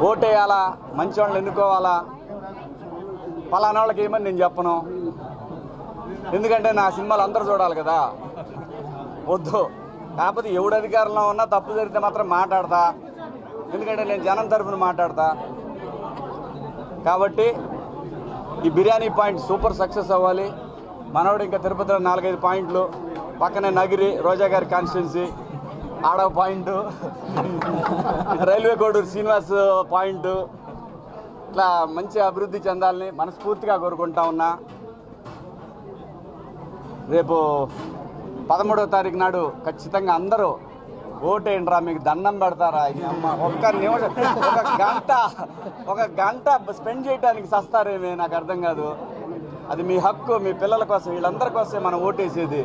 ఓటేయాలా, మంచి వాళ్ళని ఎన్నుకోవాలా, పలానా వాళ్ళకి ఏమని నేను చెప్పను. ఎందుకంటే నా సినిమాలు అందరూ చూడాలి కదా, వద్దు. కాకపోతే ఎవడు అధికారంలో ఉన్నా తప్పు జరిగితే మాత్రం మాట్లాడతా, ఎందుకంటే నేను జనం తరఫున మాట్లాడతా. కాబట్టి ఈ బిర్యానీ పాయింట్ సూపర్ సక్సెస్ అవ్వాలి. మనోడు ఇంకా తిరుపతిలో 4-5 పాయింట్లు, పక్కనే నగిరి రోజా గారి కాన్స్టిట్యున్సీ ఆడ point, railway Koduru Srinivas point, ఇట్లా మంచి అభివృద్ధి చెందాలని మనస్ఫూర్తిగా కోరుకుంటా ఉన్నా. రేపు 13వ తారీఖు నాడు ఖచ్చితంగా అందరూ ఓటేయండిరా, మీకు దండం పెడతారా. అమ్మ ఒక్క నిమిషం, ఒక గంట స్పెండ్ చేయడానికి సస్తారేమే, నాకు అర్థం కాదు. అది మీ హక్కు, మీ పిల్లల కోసం, వీళ్ళందరి కోసమే మనం ఓటేసేది.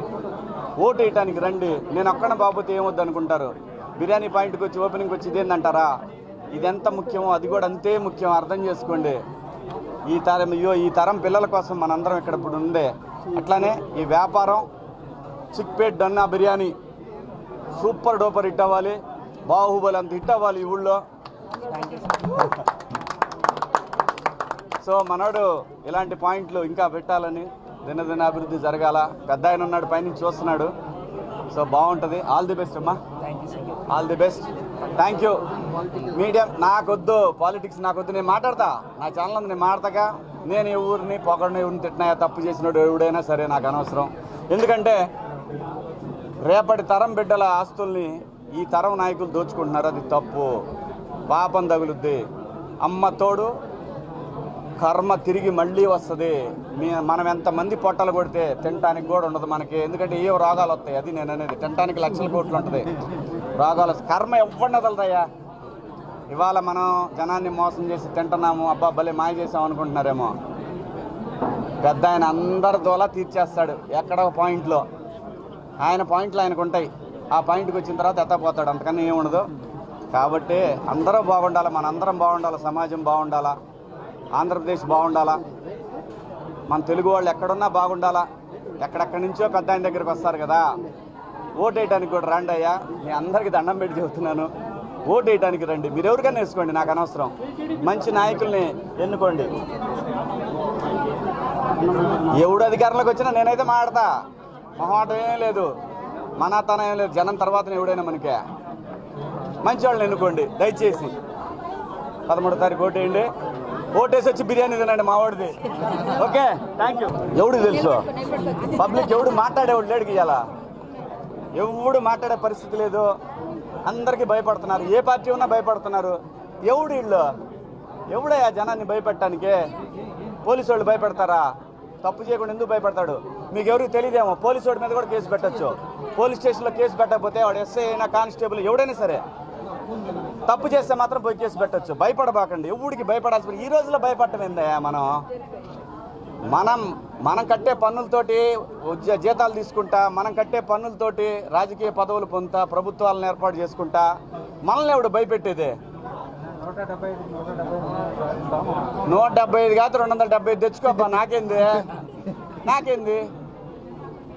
ఓటేయటానికి రండి. నేను ఒక్కన బాబోతే ఏమొద్దు అనుకుంటారు. బిర్యానీ పాయింట్కి వచ్చి ఓపెనింగ్కి వచ్చి ఇదేందంటారా? ఇది ఎంత ముఖ్యమో అది కూడా అంతే ముఖ్యం, అర్థం చేసుకోండి. ఈ తరం పిల్లల కోసం మనందరం ఇక్కడ ఇప్పుడు ఉందే. అట్లానే ఈ వ్యాపారం Chickpet Donne biryani super duper hit అవ్వాలి, బాహుబలి అంత హిట్ అవ్వాలి ఈ ఊళ్ళో. సో మనోడు ఇలాంటి పాయింట్లు ఇంకా పెట్టాలని, దినదిన అభివృద్ధి జరగాల. పెద్ద ఆయన ఉన్నాడు, పైనుంచి చూస్తున్నాడు. సో బాగుంటుంది. ఆల్ ది బెస్ట్ అమ్మా, all the best. Thank you. Media నాకొద్దు, పాలిటిక్స్ నాకొద్దు. నేను మాట్లాడతా, నా ఛానల్ నేను మాట్లాడతాగా. నేను ఎవరిని పొగడిని, ఎవరిని తిట్టినాయా, తప్పు చేసినాడు ఎవడైనా సరే నాకు అనవసరం. ఎందుకంటే రేపటి తరం బిడ్డల ఆస్తుల్ని ఈ తరం నాయకులు దోచుకుంటున్నారు. అది తప్పు, పాపం తగులుద్ది. అమ్మ తోడు కర్మ తిరిగి మళ్ళీ వస్తుంది. మనం ఎంతమంది పొట్టలు కొడితే తినటానికి కూడా ఉండదు మనకి. ఎందుకంటే ఏ రోగాలు వస్తాయి, అది నేను అనేది. తినటానికి లక్షల కోట్లు ఉంటుంది, రోగాలు కర్మ ఎవ్వడిని వదలదయ్యా. ఇవాళ మనం జనాన్ని మోసం చేసి తింటున్నాము, అబ్బా భలే మాయ చేసాం అనుకుంటున్నారేమో. పెద్ద ఆయన అందరి దోలా తీర్చేస్తాడు ఎక్కడో పాయింట్లో. ఆయన పాయింట్లు ఆయనకు ఉంటాయి. ఆ పాయింట్కి వచ్చిన తర్వాత ఎత్తపోతాడు, అంతకన్నా ఏముండదు. కాబట్టి అందరూ బాగుండాలి, మనందరం బాగుండాలి, సమాజం బాగుండాలా, ఆంధ్రప్రదేశ్ బాగుండాలా, మన తెలుగు వాళ్ళు ఎక్కడున్నా బాగుండాలా. ఎక్కడెక్కడి నుంచో పెద్ద ఆయన దగ్గరికి వస్తారు కదా, ఓటేయడానికి కూడా రండి అయ్యా. మీ అందరికీ దండం పెట్టి చెబుతున్నాను, ఓటేయడానికి రండి. మీరు ఎవరికైనా వేసుకోండి, నాకు అనవసరం. మంచి నాయకుల్ని ఎన్నుకోండి. ఎవడు అధికారంలోకి వచ్చినా నేనైతే మాట్లాడతా, మొహమాటం ఏం లేదు, మనాతనం ఏం లేదు. జనం తర్వాత ఎవడైనా మనకే. మంచి వాళ్ళని ఎన్నుకోండి దయచేసి. 13వ తారీఖు ఓటేయండి. ఓటేసి వచ్చి బిర్యానీ తినండి మా వాడిది. Okay, thank you. ఎవడు తెలుసు, పబ్లిక్ ఎవడు మాట్లాడేవాడు లేడు. ఇవాళ ఎవడు మాట్లాడే పరిస్థితి లేదు, అందరికీ భయపడుతున్నారు. ఏ పార్టీ ఉన్నా భయపడుతున్నారు. ఎవడు వీళ్ళు, ఎవడయ్యా జనాన్ని భయపెట్టడానికి? పోలీసు వాళ్ళు భయపెడతారా? తప్పు చేయకుండా ఎందుకు భయపడతాడు? మీకు ఎవరికి తెలియదేమో, పోలీసు వాడి మీద కూడా కేసు పెట్టచ్చు. పోలీస్ స్టేషన్లో కేసు పెట్టకపోతే వాడు ఎస్ఐ అయినా కానిస్టేబుల్ ఎవడైనా సరే తప్పు చేస్తే మాత్రం పోయి కేసు పెట్టచ్చు. భయపడబాకండి, ఎవడికి భయపడాల్సి. ఈ రోజులో భయపడటం ఏందయ్యా? మనం కట్టే పన్నులతోటి జీతాలు తీసుకుంటా, మనం కట్టే పన్నులతోటి రాజకీయ పదవులు పొందుతా, ప్రభుత్వాలను ఏర్పాటు చేసుకుంటా, మనల్ని ఎవడు భయపెట్టేదే? 175 కాదు 275 తెచ్చుకోబ్బా, నాకేంది.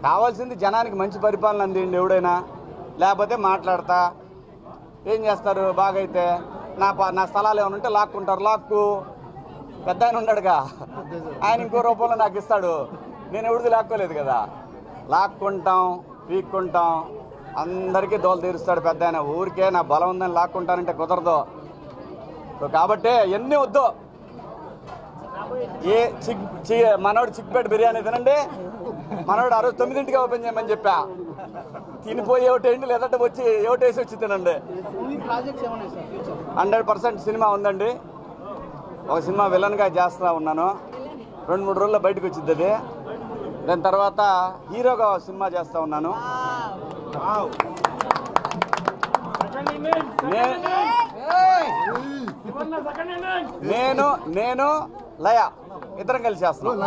కావాల్సింది జనానికి మంచి పరిపాలన అందిండి ఎవడైనా. లేకపోతే మాట్లాడతా. ఏం చేస్తారు? బాగైతే నా స్థలాలు ఏమైనా ఉంటే లాక్కుంటారు. లాక్కు పెద్ద ఆయన ఉన్నాడుగా, ఆయన ఇంకో రూపంలో నాకు ఇస్తాడు. నేను ఎవరిది లాక్కోలేదు కదా. లాక్కుంటాం, పీక్కుంటాం, అందరికీ దోలు తీరుస్తాడు పెద్ద ఆయన. ఊరికే నా బలం ఉందని లాక్కుంటానంటే కుదరదు. కాబట్టి ఎన్ని వద్దు. మనోడు చిక్పేట బిర్యానీ తినండి. మనోడు ఆ రోజు 9ంటికి ఓపెన్ చేయమని చెప్పా. తినిపోయి ఒకటేంటి, లేదంటే వచ్చి ఒకటేసి వచ్చి తినండి. 100% సినిమా ఉందండి. ఒక సినిమా విలన్గా చేస్తూ ఉన్నాను. 2-3 రోజుల్లో బయటకు వచ్చింది అది. దాని తర్వాత హీరోగా సినిమా చేస్తూ ఉన్నాను. నేను లయ ఇద్దరం కలిసి చేస్తున్నాం.